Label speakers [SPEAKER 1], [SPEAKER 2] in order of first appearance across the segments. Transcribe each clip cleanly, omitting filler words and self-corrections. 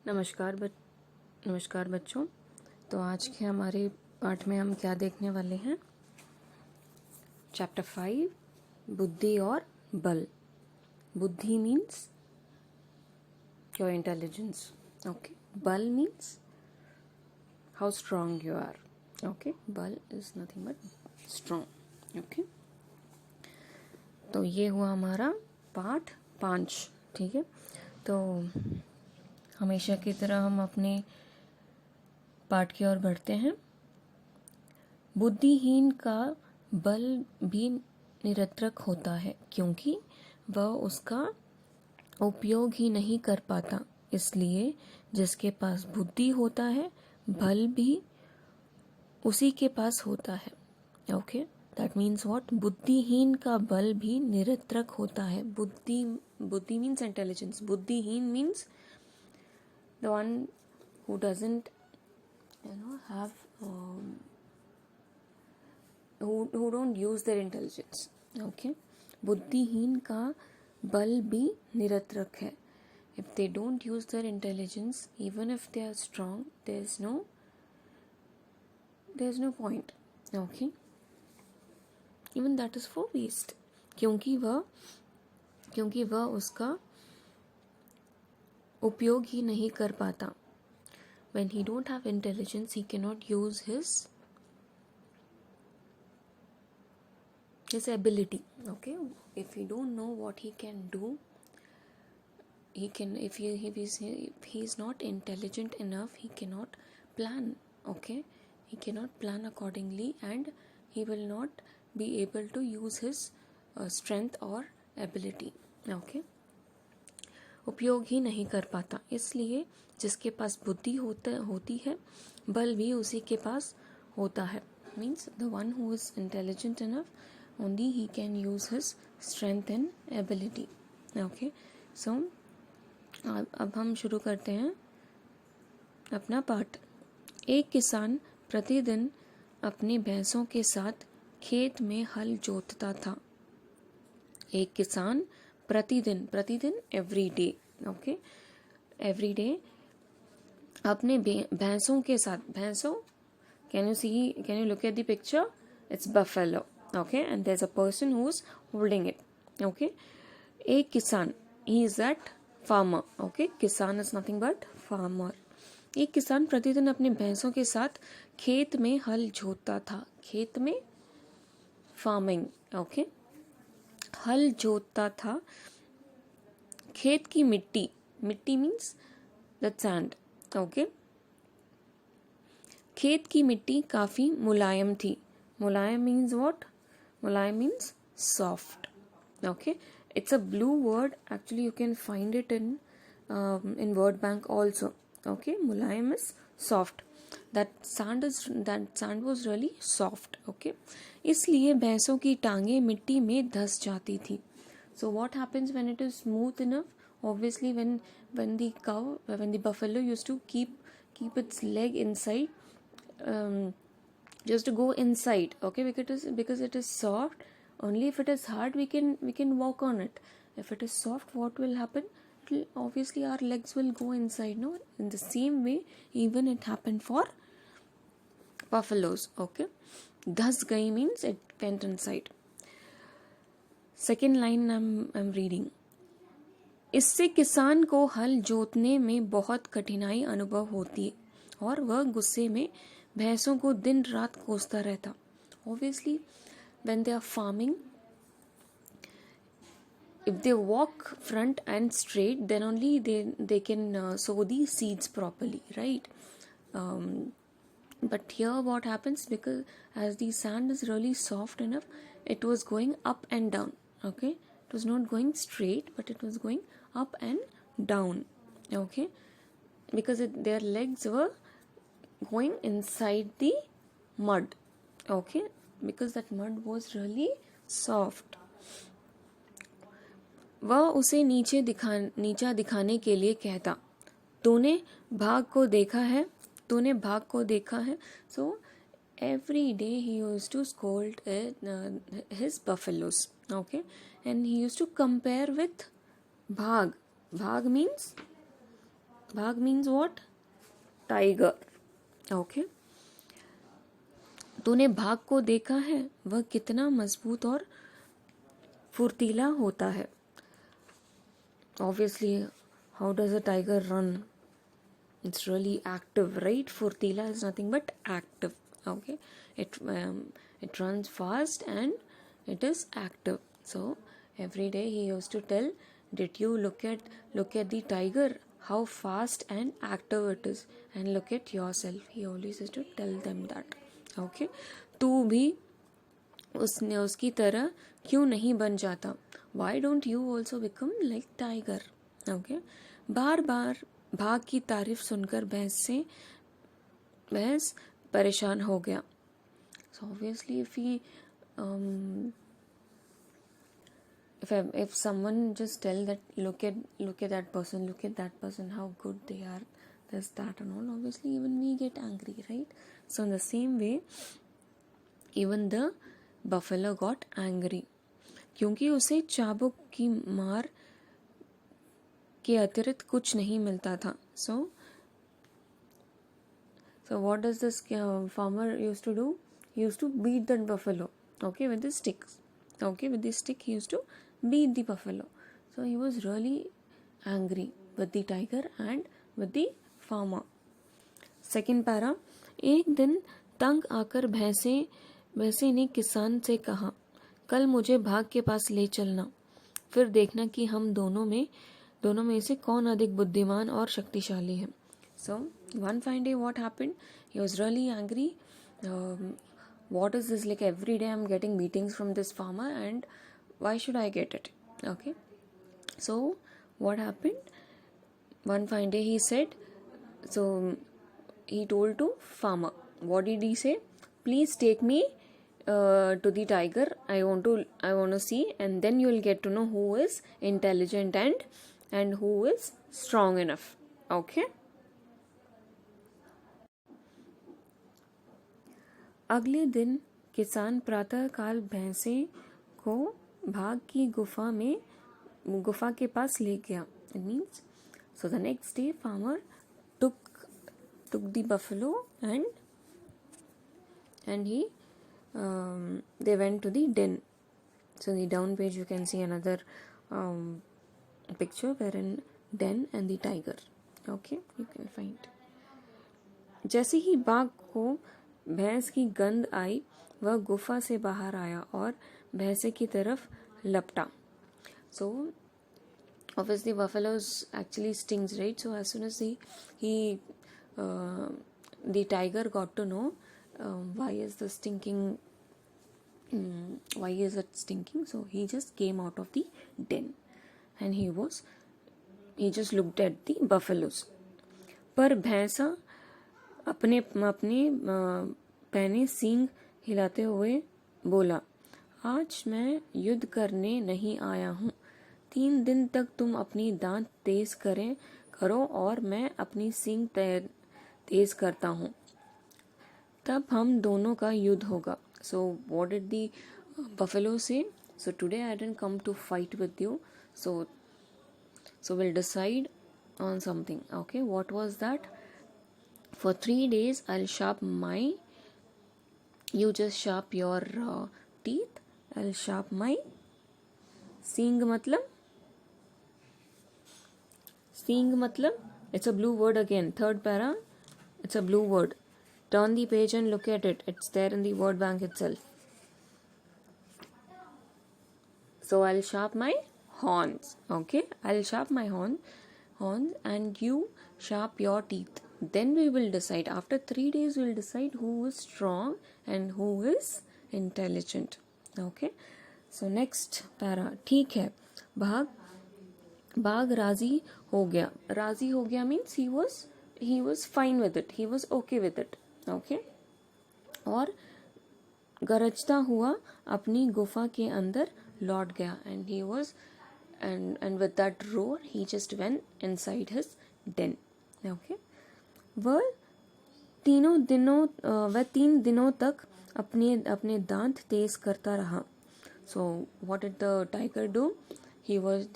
[SPEAKER 1] नमस्कार बच्चों। तो आज के हमारे पाठ में हम क्या देखने वाले हैं? चैप्टर 5, बुद्धि और बल। बुद्धि मीन्स योर इंटेलिजेंस, ओके। बल means how strong you are, okay. बल is nothing but strong, okay. तो ये हुआ हमारा पाठ 5, ठीक है। तो हमेशा की तरह हम अपने पाठ की ओर बढ़ते हैं। बुद्धिहीन का बल भी निरर्थक होता है क्योंकि वह उसका उपयोग ही नहीं कर पाता। इसलिए जिसके पास बुद्धि होता है, बल भी उसी के पास होता है, ओके। That means what? बुद्धिहीन का बल भी निरर्थक होता है। बुद्धि मीन्स इंटेलिजेंस। बुद्धिहीन means the one who doesn't have who don't use their intelligence, okay. बुद्धिहीन का बल भी निरर्थक है. If they don't use their intelligence, even if they are strong, there's no point, okay. Even that is for waste, क्योंकि वह उसका उपयोग ही नहीं कर पाता. When he don't have intelligence, he cannot use his ability, okay. If he don't know what he can do, if he is not intelligent enough, he cannot plan, okay. He cannot plan accordingly and he will not be able to use his strength or ability, okay. उपयोग ही नहीं कर पाता. इसलिए जिसके पास बुद्धि होती है, बल भी उसी के पास होता है. Means the one who is intelligent enough, only he can use his strength and ability, okay. So अब हम शुरू करते हैं अपना पाठ. एक किसान प्रतिदिन अपनी भैंसों के साथ खेत में हल जोतता था. एक किसान प्रतिदिन every day, okay, every day अपने भैंसों के साथ. भैंसों, can you look at the picture? It's buffalo, okay, and there is a person who is holding it, okay. एक किसान, he is that farmer, okay. किसान इज नथिंग बट फार्मर. एक किसान प्रतिदिन अपने भैंसों के साथ खेत में हल जोतता था. खेत में फार्मिंग, ओके. हल जोतता था. खेत की मिट्टी मीन्स द सैंड, ओके. खेत की मिट्टी काफी मुलायम थी. मुलायम मीन्स व्हाट? मुलायम means soft, okay. It's a blue word, actually you can find it in word bank also, okay. मुलायम is soft. That sand was really soft, okay. इसलिए भैंसों की टांगे मिट्टी में धस जाती थी. So what happens when it is smooth enough? Obviously, when the buffalo used to keep its leg inside, just to go inside, okay, because it is soft. Only if it is hard, we can walk on it. If it is soft, what will happen? Obviously our legs will go inside, no? In the same way, even it happened for buffaloes, okay. Dhas gayi means it went inside. Second line I'm reading. इससे किसान को हल जोतने में बहुत कठिनाई अनुभव होती है और वह गुस्से में भैंसों को दिन रात कोसता रहता. Obviously, when they are farming, if they walk front and straight, then only they can sow the seeds properly, right? But here what happens, because as the sand is really soft enough, it was going up and down, okay. It was not going straight, but it was going up and down, okay, because their legs were going inside the mud, okay, because that mud was really soft. वह उसे नीचा दिखाने के लिए कहता, तूने भाग को देखा है. So every day he used to scold his buffaloes, okay, and he used to compare with bhag. Bhag means भाग मीन्स व्हाट? टाइगर. ओके. तूने भाग को देखा है, वह कितना मजबूत और फुर्तीला होता है. Obviously, how does a tiger run? It's really active, right? Furtila is nothing but active. Okay, it runs fast and it is active. So every day he used to tell, did you look at the tiger, how fast and active it is, and look at yourself. He always used to tell them that. Okay, तू भी उसकी तरह क्यों नहीं बन जाता? Why don't you also become like tiger? Okay, बार बार भाग की तारीफ सुनकर भैंस परेशान हो गया. So obviously if someone just tell that look at that person, how good they are, this, that and all, obviously even we get angry, right? So in the same way, even the buffalo got angry, क्योंकि उसे चाबुक की मार के अतिरिक्त कुछ नहीं मिलता था. So what does this farmer used to do? He used to beat that buffalo, okay, with the sticks. Okay, with the stick he used to beat the buffalo. So he was really angry with the tiger and with the farmer. Second para, एक दिन तंग आकर भैंसे ने किसान से कहा, कल मुझे भाग के पास ले चलना, फिर देखना कि हम दोनों में से कौन अधिक बुद्धिमान और शक्तिशाली है. So one fine day what happened? He was really angry. What is this? Like every day I'm getting beatings from this farmer, and why should I get it? Okay. So what happened? One fine day he said, so he told to farmer, what did he say? Please take me to the tiger. I want to see, and then you will get to know who is intelligent and who is strong enough. Okay. अगले दिन किसान प्रातःकाल भैंसे को भाग की गुफा के पास ले गया. It means, so the next day farmer took the buffalo and he they went to the den. So in the down page you can see another picture wherein den and the tiger. Okay, you can find. जैसे ही बाघ को भैंस की गंध आई, वह गुफा से बाहर आया और भैंसे की तरफ लपटा. So obviously buffaloes actually stings, right? So as soon as the tiger got to know why is it stinking, so he just came out of the den and he just looked at the buffaloes. पर भैंसा अपने पहने सींग हिलाते हुए बोला, आज मैं युद्ध करने नहीं आया हूँ. 3 दिन तक तुम अपनी दांत तेज करो और मैं अपनी सींग तेज करता हूँ, तब हम दोनों का युद्ध होगा. So what did the buffalo say? So today I didn't come to fight with you. So we'll decide on something. Okay, what was that? For 3 days I'll sharp you just sharp your teeth. I'll sharp my सींग मतलब it's a blue word again. Third para, it's a blue word. Turn the page and look at it. It's there in the word bank itself. So I'll sharp my horns. Okay, I'll sharp my horns and you sharp your teeth. Then we will decide. After 3 days we'll decide who is strong and who is intelligent. Okay, so next para. ठीक है, बाघ राजी हो गया means he was fine with it, he was okay with it. Okay, और गरजता हुआ अपनी गुफा के अंदर लौट गया, and he was and with that roar he just went inside his den. Okay, वह 3 दिनों तक अपने दांत तेज करता रहा. So what did the tiger do? he was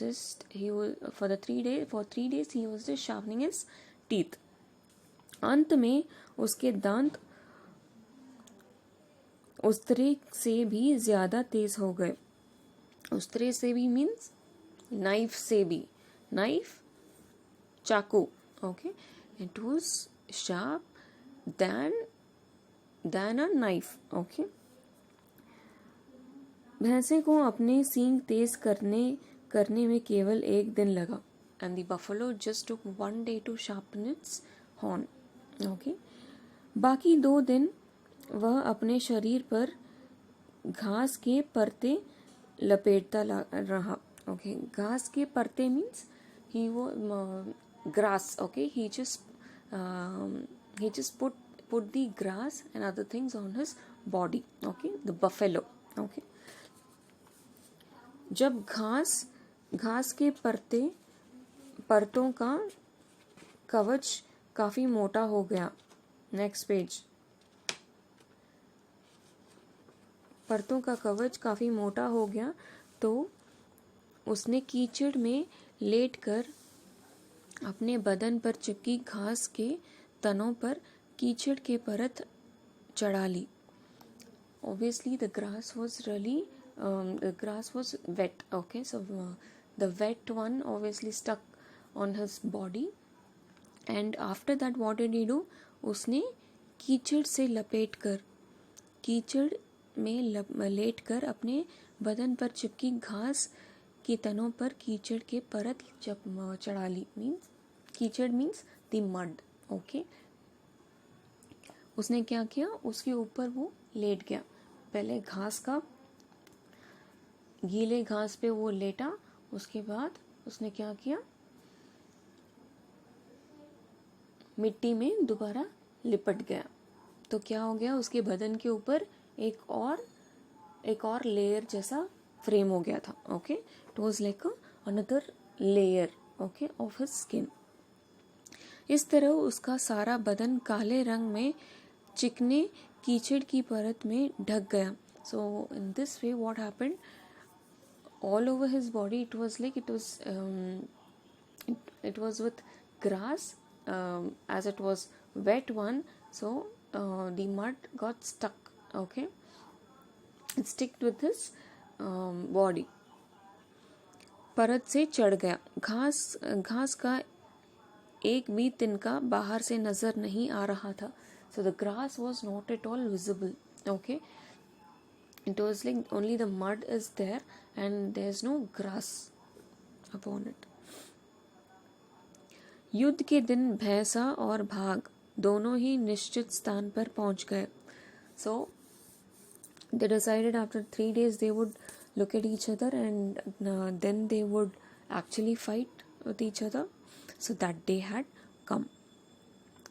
[SPEAKER 1] for 3 days he was just sharpening his teeth. अंत में उसके दांत उस्तरे से भी ज्यादा तेज हो गए. उस्तरे से भी मीन्स नाइफ से भी, नाइफ चाकू. Okay, it was sharp than a knife. Okay, भैंसे को अपने सींग तेज करने में केवल 1 दिन लगा. And the buffalo just took 1 day to sharpen its horn. Okay, बाकी 2 दिन वह अपने शरीर पर घास के परते लपेटता रहा. ओके, घास के परते means he grass. Okay, he just put the grass and other things on his body. Okay, the buffalo. Okay, जब घास के परतों का कवच काफी मोटा हो गया. Next page. परतों का कवच काफी मोटा हो गया तो उसने कीचड़ में लेटकर अपने बदन पर चिपकी घास के तनों पर कीचड़ के परत चढ़ा ली. Obviously the grass was wet. Okay, so the wet one obviously stuck on his body, and after that what did he do? उसने कीचड़ में लेटकर अपने बदन पर चिपकी घास की तनों पर कीचड़ के परत चढ़ा ली. मीन्स कीचड़ मीन्स द मड. ओके, उसने क्या किया, उसके ऊपर वो लेट गया. पहले गीले घास पे वो लेटा, उसके बाद उसने क्या किया, मिट्टी में दोबारा लिपट गया. तो क्या हो गया, उसके बदन के ऊपर एक और लेयर जैसा फ्रेम हो गया था. Okay, it was like another layer, okay, of his skin. इस तरह उसका सारा बदन काले रंग में चिकने कीचड़ की परत में ढक गया. So in this way what happened, all over his body it was like it was with grass, as it was wet one, so the mud got stuck. Okay, it sticked with his body. परत से चढ़ गया. घास का एक भी तिनका बाहर से नजर नहीं आ रहा था. So the grass was not at all visible. Okay, it was like only the mud is there and there's no grass upon it. युद्ध के दिन भैंसा और भाग दोनों ही निश्चित स्थान पर पहुंच गए. So they decided after 3 days they would look at each other and then they would actually fight with each other. So that day had come.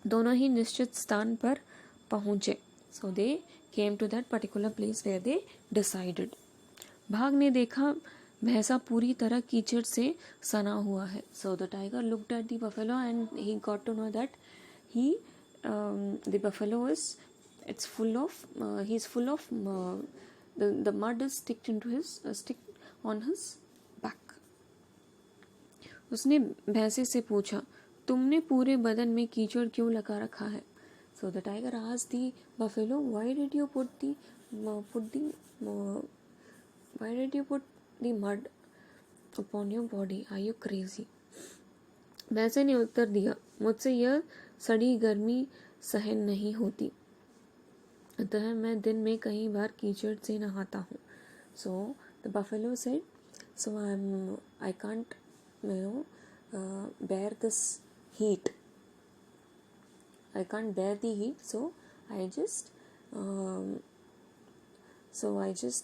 [SPEAKER 1] दोनों ही निश्चित स्थान पर पहुंचे. So they came to that particular place where they decided. भाग ने देखा भैंसा पूरी तरह कीचड़ से सना हुआ है. So the tiger looked at the buffalo and he got to know that the buffalo is full of the mud is stick on his back. उसने भैंसे से पूछा, तुमने पूरे बदन में कीचड़ क्यों लगा रखा है? So the tiger asked the buffalo, why did you put the mud upon your body? Are you crazy? भैंसे ने उत्तर दिया, मुझसे यह सड़ी गर्मी सहन नहीं होती, अतः मैं दिन में कई बार कीचड़ से नहाता हूँ. So the buffalo said, so I can't bear this heat. I can't bear the heat, so I just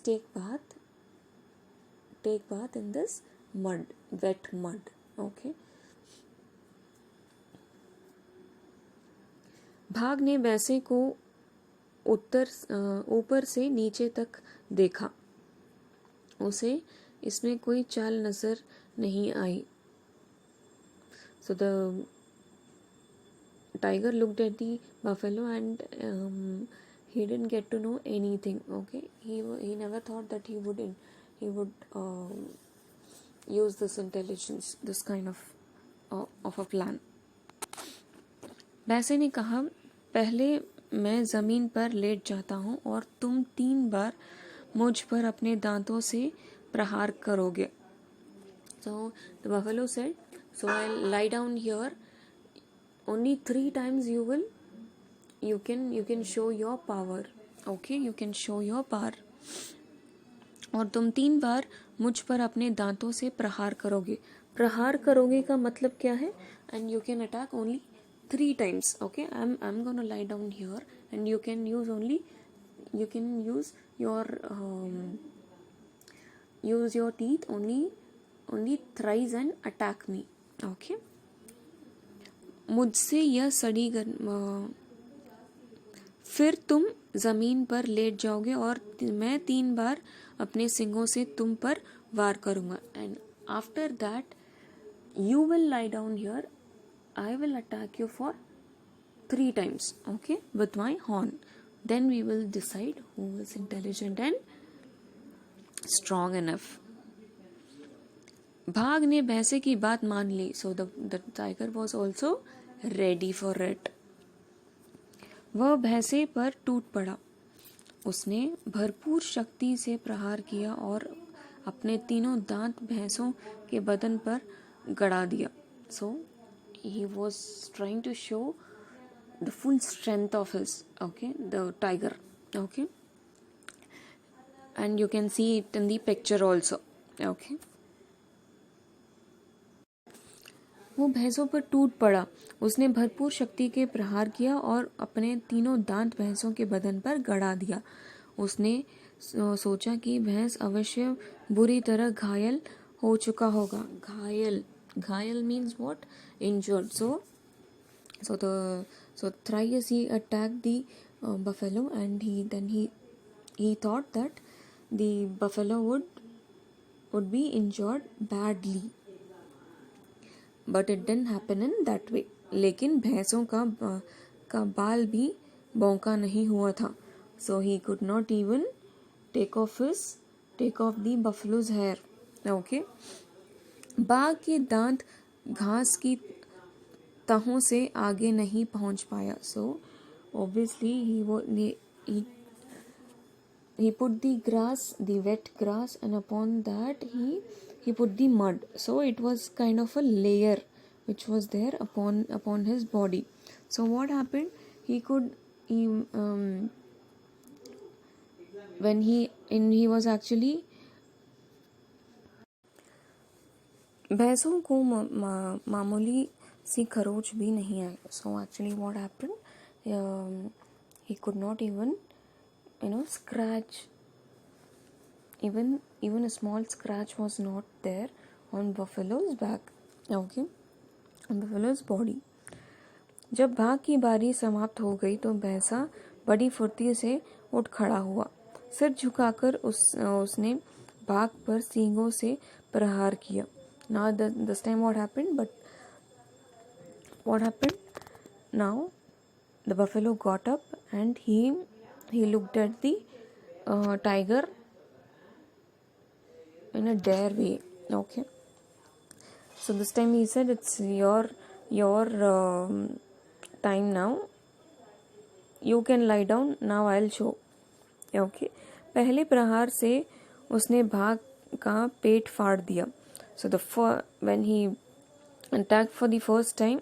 [SPEAKER 1] take bath in this mud, wet mud. Okay. भाग ने भैंसे को ऊपर से नीचे तक देखा. उसे इसमें कोई चाल नजर नहीं आई. So the tiger looked at the buffalo and he didn't get to know anything. Okay, he never thought that he would use this intelligence, this kind of a plan. वैसे ने कहा, पहले मैं ज़मीन पर लेट जाता हूँ और तुम 3 बार मुझ पर अपने दांतों से प्रहार करोगे. So the buffalo said, so I'll lie down here. Only 3 times you can show your power. Okay, you can show your power. और तुम 3 बार मुझ पर अपने दांतों से प्रहार करोगे. प्रहार करोगे का मतलब क्या है? And you can attack only 3 times. Okay, I'm gonna lie down here, and you can use your teeth only thrice and attack me. Okay. मुझसे यह सड़ी फिर तुम जमीन पर लेट जाओगे और मैं 3 बार अपने सिंगों से तुम पर वार करूंगा. And after that you will lie down here. I will attack you for 3 times, okay, with my horn. Then we will decide who is intelligent and strong enough. भाग ने भैंसे की बात मान ली. So the tiger was also ready for it. वह भैंसे पर टूट पड़ा. उसने भरपूर शक्ति से प्रहार किया और अपने तीनों दांत भैंसों के बदन पर गड़ा दिया. So he was trying to show the full strength of his, okay, the tiger, okay, and you can see it in the picture also, okay. वो भैंसों पर टूट पड़ा. उसने भरपूर शक्ति के प्रहार किया और अपने तीनों दांत भैंसों के बदन पर गड़ा दिया. उसने सोचा कि भैंस अवश्य बुरी तरह घायल हो चुका होगा. घायल means what? Injured. So thrice he attacked the buffalo, and he thought that the buffalo would be injured badly, but it didn't happen in that way. लेकिन भैंसों का बाल भी बौंका नहीं हुआ था. So he could not even take off the buffalo's hair. Okay. बाघ के दांत घास की तहों से आगे नहीं पहुंच पाया. So obviously he put the wet grass, and upon that he put the mud. So it was kind of a layer which was there upon his body. So what happened? When he was actually, भैंसों को मामूली सी खरोच भी नहीं आई. So actually what happened, he could not even scratch, even a small scratch was not there on buffalo's back, okay, on buffalo's body. जब भाग की बारी समाप्त हो गई तो भैंसा बड़ी फुर्ती से उठ खड़ा हुआ. सिर झुकाकर उसने भाग पर सींगों से प्रहार किया. Now this time what happened? Now the buffalo got up and he looked at the tiger in a dare way. Okay. So this time he said, it's your time now. You can lie down. Now I'll show. Okay. पहले प्रहार से उसने भाग का पेट फाड़ दिया. So when he attacked for the first time,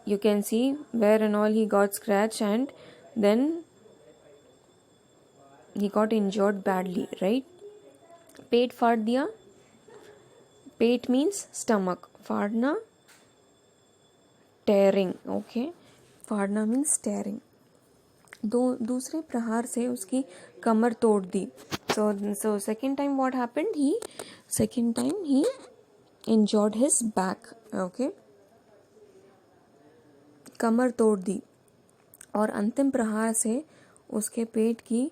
[SPEAKER 1] you can see where and all he got scratched, and then he got injured badly, right? पेट फाड़ दिया. पेट means stomach. फाड़ना, tearing, okay. फाड़ना means tearing. दूसरे प्रहार से उसकी कमर तोड़ दी. So second time what happened? Second time he injured his back, okay. कमर तोड़ दी. और अंतिम प्रहार से उसके पेट की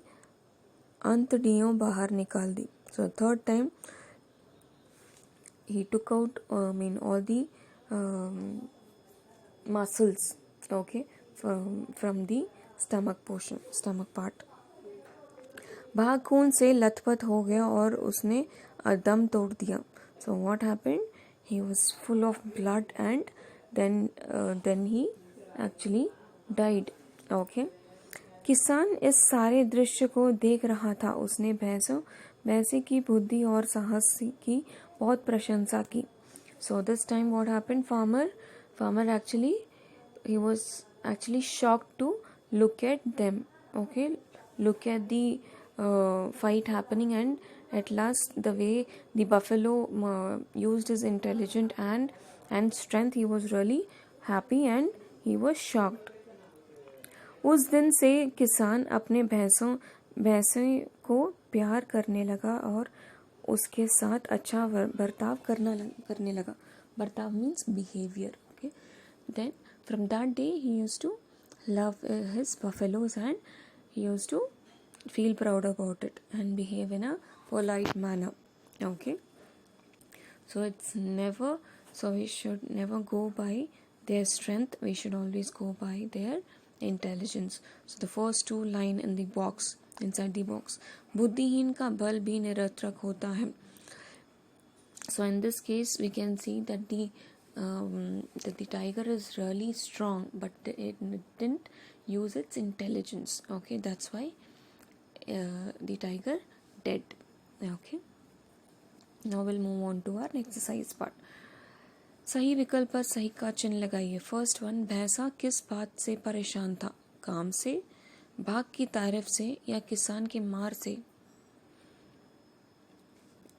[SPEAKER 1] अंतड़ियों बाहर निकाल दी. So third time he took out all the muscles, okay, from the stomach part. भाग खून से लथपथ हो गया और उसने दम तोड़ दिया. So what happened? He was full of blood and then he actually died. Okay. किसान इस सारे दृश्य को देख रहा था. उसने भैंसे की बुद्धि और साहस की बहुत प्रशंसा की. So this time what happened? Farmer actually, he was actually shocked to look at them. Okay, look at the fight happening, and at last the way the buffalo used his intelligence and strength, he was really happy and he was shocked. उस दिन से किसान अपने भैंसों को प्यार करने लगा और उसके साथ अच्छा बर्ताव करने लगा. बर्ताव means behaviour. Okay, then from that day he used to love his buffaloes and he used to feel proud about it and behave in a polite manner. Okay, so we should never go by their strength, we should always go by their intelligence. So the first two line in the box, inside the box, बुद्धिहीन का बल भी निरर्थक होता है. So in this case we can see that the tiger is really strong, but it didn't use its intelligence. Okay, that's why the tiger dead. Okay, now we'll move on to our exercise part. सही विकल्प पर सही का चिन्ह लगाइए. First one, भैंसा किस बात से परेशान था? काम से, भाग की तारीफ से या किसान के मार से?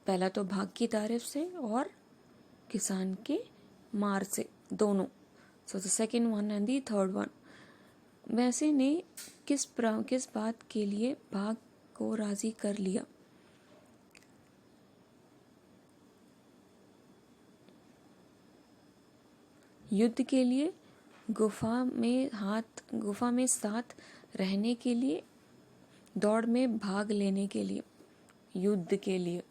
[SPEAKER 1] पहला तो भाग की तारीफ से और किसान के मार से, दोनों. So the second one and the third one, भैंसे ने किस बात के लिए भाग को राजी कर लिया? युद्ध के लिए, गुफा में साथ रहने के लिए, दौड़ में भाग लेने के लिए. युद्ध के लिए.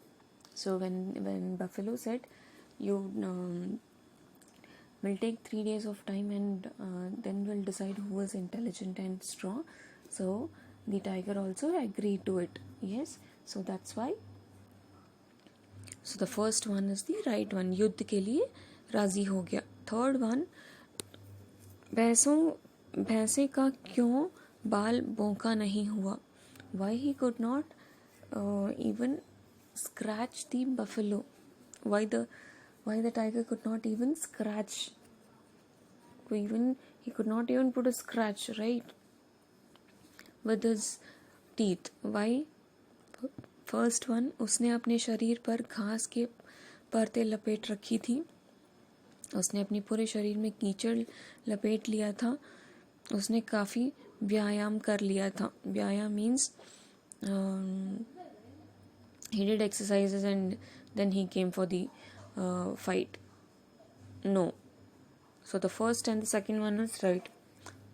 [SPEAKER 1] So when Buffalo said, you will take 3 days of time and then we'll decide who is intelligent and strong. So the tiger also agreed to it. Yes, so that's why. So the first one is the right one. युद्ध के लिए राजी हो गया. Third one, भैंसे का क्यों बाल बोंका नहीं हुआ? Why he could not even scratch the buffalo? Why the tiger could not even scratch? He could not even put a scratch, right, with his teeth. Why? First one, उसने अपने शरीर पर घास के परतें लपेट रखी थी. उसने अपने पूरे शरीर में कीचड़ लपेट लिया था. उसने काफ़ी व्यायाम कर लिया था. व्यायाम means he did exercises and then he came for the fight. No. So the first and the second one is right.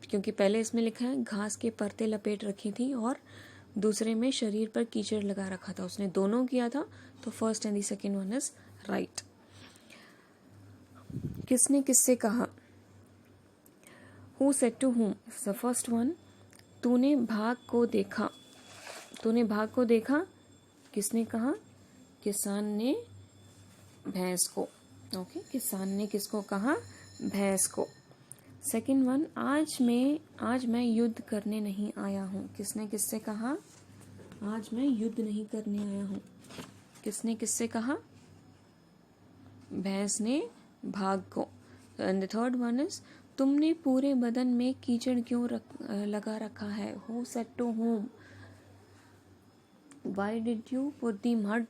[SPEAKER 1] क्योंकि पहले इसमें लिखा है घास के परतें लपेट रखी थी और दूसरे में शरीर पर कीचड़ लगा रखा था. उसने दोनों किया था, तो first and the second one is right. किसने किससे कहा? Who said to whom? The first one, तूने भाग को देखा. तूने भाग को देखा, किसने कहा? किसान ने भैंस को. ओके, किसान ने किसको कहा? भैंस को. सेकेंड वन, आज मैं युद्ध करने नहीं आया हूँ. किसने किससे कहा? आज मैं युद्ध नहीं करने आया हूँ. किसने किससे कहा? भैंस ने भाग को. And the third one is, तुमने पूरे बदन में कीचड़ क्यों लगा रखा है? Who said to whom? Why did you put the mud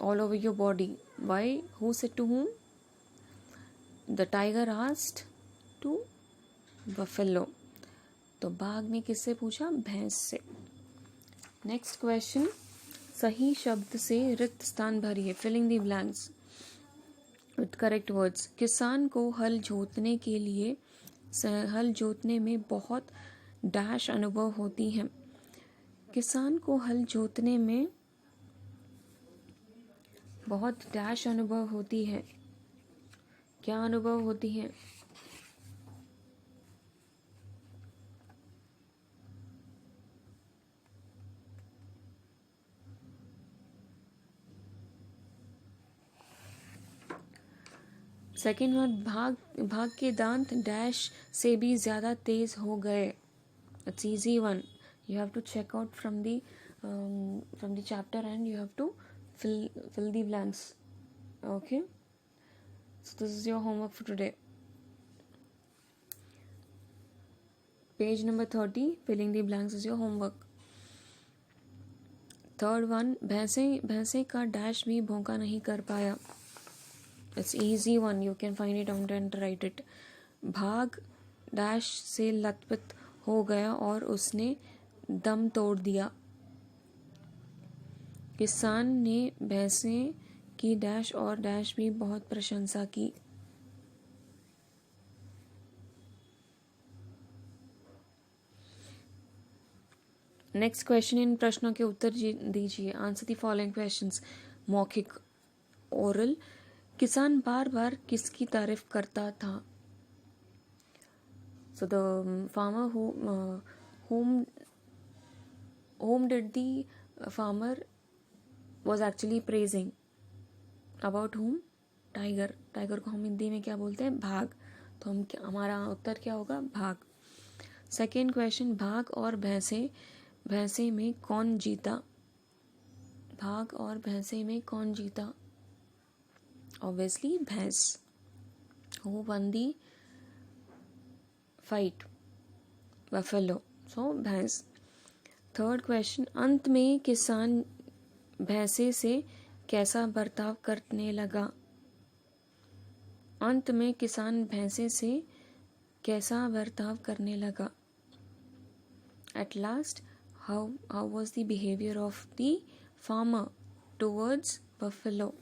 [SPEAKER 1] all over your body? Why? Who said to whom? The tiger asked to buffalo. तो बाघ ने किससे पूछा? भैंस से. नेक्स्ट क्वेश्चन, सही शब्द से रिक्त स्थान भरिए. Filling the blanks with correct words. किसान को हल जोतने में बहुत डैश अनुभव होती है. किसान को हल जोतने में बहुत डैश अनुभव होती है. क्या अनुभव होती है? सेकेंड वर्ड, भाग भाग के दांत डैश से भी ज़्यादा तेज हो गए. It's easy one. You have to check out from the chapter and you have to fill the blanks. Okay, so this is your homework for today. Page number 30, filling the blanks is your homework. Third one, भैंसे का dash भी भौंका नहीं कर पाया. It's easy one. You can find it out and write it. भाग dash से लथपथ हो गया और उसने दम तोड़ दिया. किसान ने भैंसे की डैश और डैश भी बहुत प्रशंसा की. नेक्स्ट क्वेश्चन, इन प्रश्नों के उत्तर दीजिए. Answer the following questions. मौखिक, ओरल. किसान बार बार किसकी तारीफ करता था? So the farmer whom did the farmer was actually praising. About whom? Tiger. Tiger को हम हिंदी में क्या बोलते हैं? भाग. तो हमारा उत्तर क्या होगा? भाग. सेकेंड क्वेश्चन, भाग और भैंसे में कौन जीता? भाग और भैंसे में कौन जीता? ऑब्वियसली भैंस. Who won the fight? Buffalo. So भैंस. थर्ड क्वेश्चन, अंत में किसान भैंसे से कैसा बर्ताव करने लगा? अंत में किसान भैंसे से कैसा बर्ताव करने लगा? At last, how was the behavior of the farmer towards buffalo?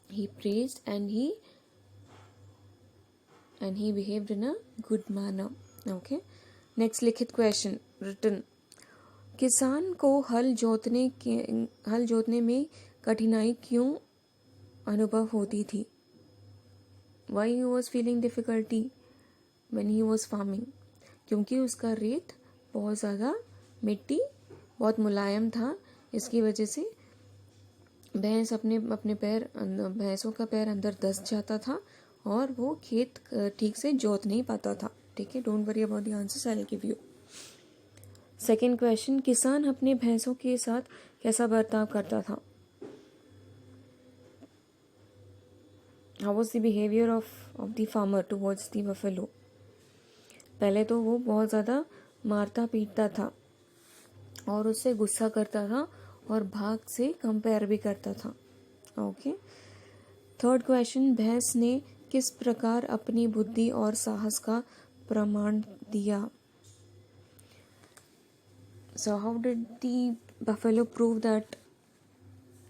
[SPEAKER 1] He praised and he behaved in a good manner. Okay. Next, लिखित क्वेश्चन, written. किसान को हल जोतने में कठिनाई क्यों अनुभव होती थी? Why he was feeling difficulty when he was farming? क्योंकि उसका रेत बहुत ज़्यादा, मिट्टी बहुत मुलायम था. इसकी वजह से भैंस भैंसों का पैर अंदर धंस जाता था और वो खेत ठीक से जोत नहीं पाता था. ठीक है, don't worry about the answers, I will give you. Second question, किसान अपने भैंसों के साथ कैसा बर्ताव करता था? How was the behaviour of the farmer towards the buffalo? पहले तो वो बहुत ज़्यादा मारता पीटता था और उससे गुस्सा करता था और भाग से कंपेयर भी करता था. ओके. थर्ड क्वेश्चन, भैंस ने किस प्रकार अपनी बुद्धि और साहस का प्रमाण दिया? So how did the buffalo prove that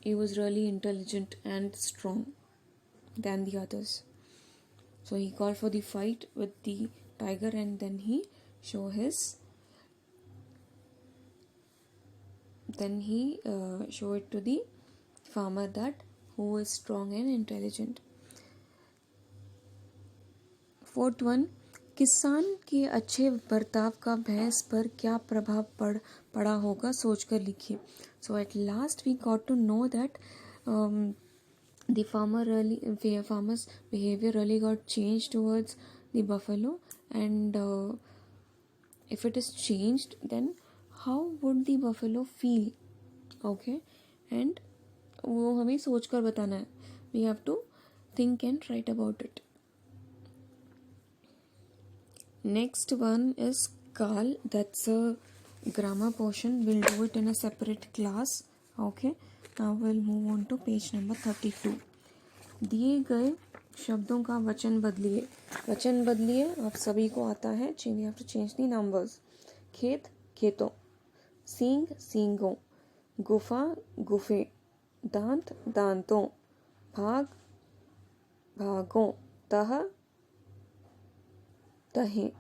[SPEAKER 1] he was really intelligent and strong than the others? So he called for the fight with the tiger and then he show it to the farmer that who is strong and intelligent. Fourth one, किसान के अच्छे बर्ताव का भैंस पर क्या प्रभाव पड़ा होगा, सोचकर लिखिए. So at last we got to know that the farmer's behavior really got changed towards the buffalo, and if it is changed, then how would the buffalo feel? Okay, and वो हमें सोचकर बताना है. We have to think and write about it. Next one is Kal. That's a grammar portion. We'll do it in a separate class. Okay. Now we'll move on to page number 32. दिए गए शब्दों का वचन बदलिए. आप सभी को आता है. We have to change the numbers. खेत, खेतों. सींग, सींगों. गुफा, गुफे. दांत, दांतों. भाग, भागों. तह, तहें.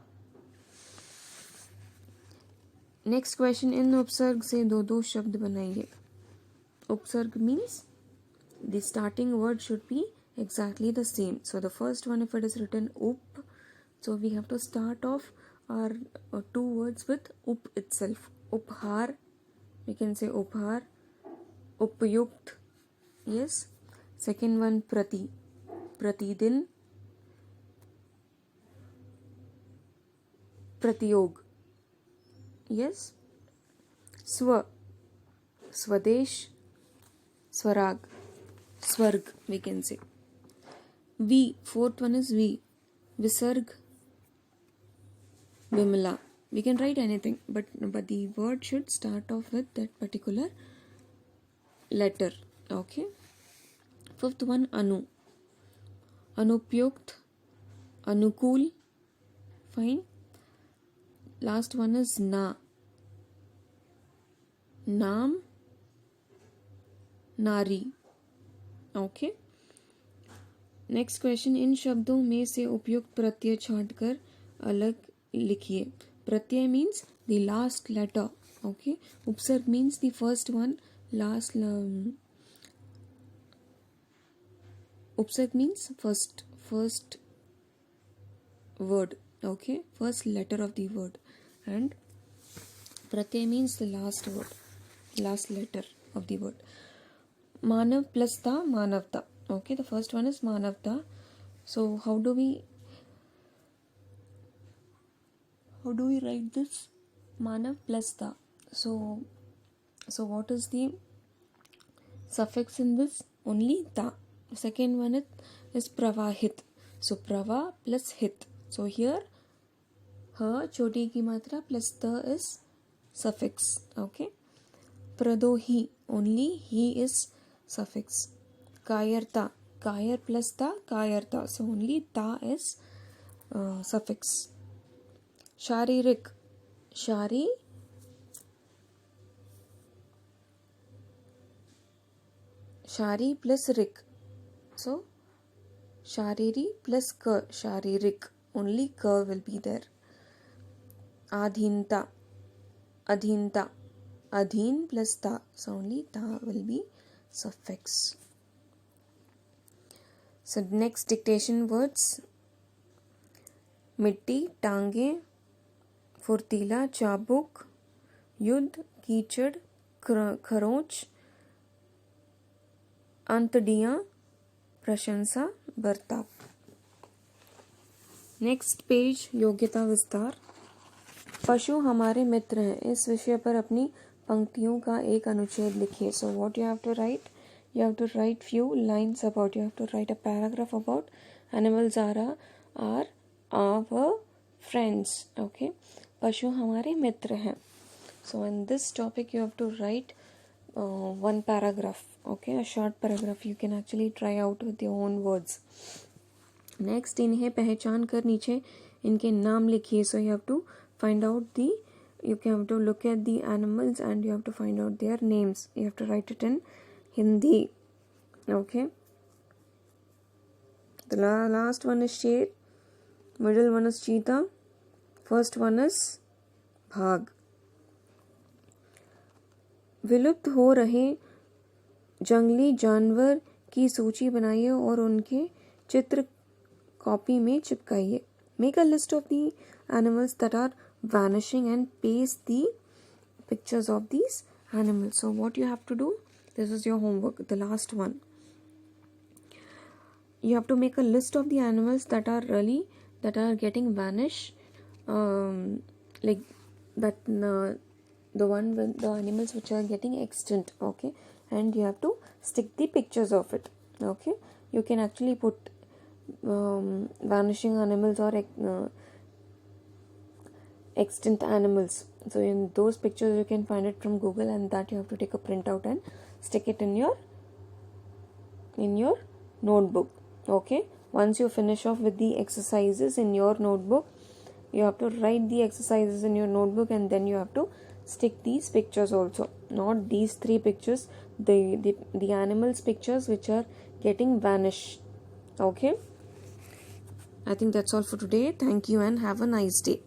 [SPEAKER 1] नेक्स्ट क्वेश्चन, इन उपसर्ग से दो शब्द बनाइए. उपसर्ग means the starting word should be exactly the same. So the first one, if it is written up, so we have to start off our two words with up itself. Uphar, we can say uphar. Upyukt, yes. Second one, prati, pratidin, pratiyog. Yes. Swa, swadesh, swarag, swarg we can say. V, fourth one is V, visarg, vimala. We can write anything, but the word should start off with that particular letter. Okay. Fifth one, anu, anupyukt, anukul. Fine. Last one is na, नाम, नारी. Okay. Next question, इन शब्दों में से उपयुक्त प्रत्यय छांटकर अलग लिखिए. प्रत्यय means the last letter. Okay. उपसर्ग means the first one. Last उपसर्ग means first word. Okay, first letter of the word. And pratyay means the last word, last letter of the word. Manav plus ta, manavta. Okay, the first one is manavta. So how do we write this? Manav plus ta. So what is the suffix in this? Only ta. Second one is pravahit. So prava plus hit. So here ha choti ki matra plus ta is suffix. Okay. Pradohi, only he is suffix. Kayarta, kayar plus ta, kayarta. So only ta is suffix. Sharirik, shari plus rik. So shariri plus ka, sharirik. Only ka will be there. Adhinta, adhinta. Adhin plus ta. So only ta will be suffix. So next dictation words. Mitti, टांगे, फुर्तीला, चाबुक, युद्ध, कीचड़, खरोंच, अंतड़ियाँ, प्रशंसा, बर्ताव. Next page, योग्यता विस्तार. पशु हमारे मित्र हैं. इस विषय पर अपनी पंक्तियों का एक अनुच्छेद लिखिए. So what you have to write? You have to write few lines about. You have to write a paragraph about animals are our friends. Okay. पशु हमारे मित्र हैं. So in this topic you have to write one paragraph. Okay, a short paragraph. You can actually try out with your own words. Next, इन्हें पहचान कर नीचे इनके नाम लिखिए. So you have to find out you have to look at the animals and you have to find out their names. You have to write it in Hindi. Okay. The last one is Sher. Middle one is Cheetah. First one is Bhag. विलुप्त हो रहे जंगली जानवर की सूची बनाइए और उनके चित्र कॉपी में चिपकाइए. Make a list of the animals that are vanishing and paste the pictures of these animals. So what you have to do, this is your homework, the last one. You have to make a list of the animals that are getting vanished, like that the animals which are getting extinct. Okay, and you have to stick the pictures of it. Okay, you can actually put vanishing animals or extinct animals. So in those pictures you can find it from Google, and that you have to take a printout and stick it in your notebook. Okay, once you finish off with the exercises in your notebook, you have to write the exercises in your notebook, and then you have to stick these pictures also. Not these 3 pictures, the animals pictures which are getting vanished. Okay, I think that's all for today. Thank you and have a nice day.